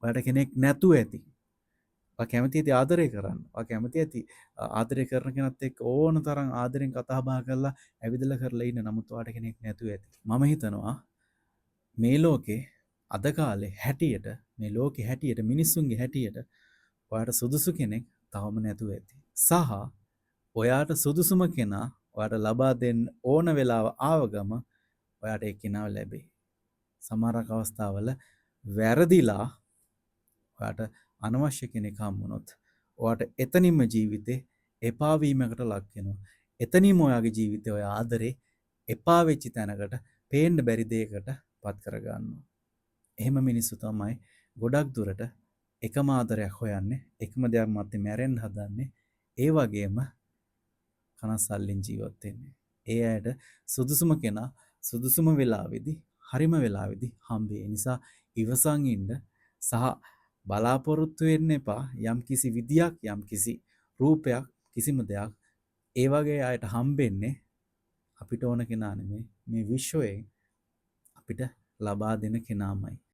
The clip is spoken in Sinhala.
ඔයාට කෙනෙක් නැතුව ඇති. ඔයා කැමති ඇති ආදරය කරන්න. ඔයා කැමති ඇති ආදරය කරන කෙනත් එක්ක ඕන තරම් ආදරෙන් කතා බහ කරලා ඇවිදලා කරලා ඉන්න. නමුත් ඔයාට කෙනෙක් නැතුව ඇති. මම හිතනවා මේ ලෝකේ අද කාලේ හැටියට මේ ලෝකේ හැටියට මිනිස්සුන්ගේ හැටියට ඔයාට සුදුසු කෙනෙක් තවම නැතුව ඇති. සහ ඔයාට සුදුසුම කෙනා ඔයාට ලබා දෙන්න ඕන වෙලාව ආව ගම ඔයාට ඒ කෙනාව ලැබෙයි. සමහරක් අවස්ථාවල වැරදිලා ඔයාට අනවශ්‍ය කෙනෙක් හම්බුනොත් ඔයාට එතනින්ම ජීවිතේ එපා වීමකට ලක් වෙනවා. එතනින්ම ඔයාගේ ජීවිතේ ඔය ආදරේ එපා වෙච්ච තැනකට පේන්න බැරි දෙයකට පත් කරගන්නවා. එහෙම මිනිස්සු තමයි ගොඩක් දුරට එකම ආදරයක් හොයන්නේ, එකම දෙයක් මැත්තේ මැරෙන්න හදන්නේ. ඒ වගේම කනස්සල්ලෙන් ජීවත් වෙන්නේ. ඒ අයට සුදුසුම කෙනා සුදුසුම වෙලාවේදී හරිම වෙලාවේදී හම්බෙයි. ඒ නිසා ඉවසන් ඉන්න සහ බලාපොරොත්තු වෙන්න එපා යම් කිසි විදියක් යම් කිසි රූපයක් කිසිම දෙයක් ඒ වගේ අයට හම්බෙන්නේ අපිට ඕන කෙනා නෙමෙයි මේ විශ්වයෙන් අපිට ලබා දෙන කෙනාමයි.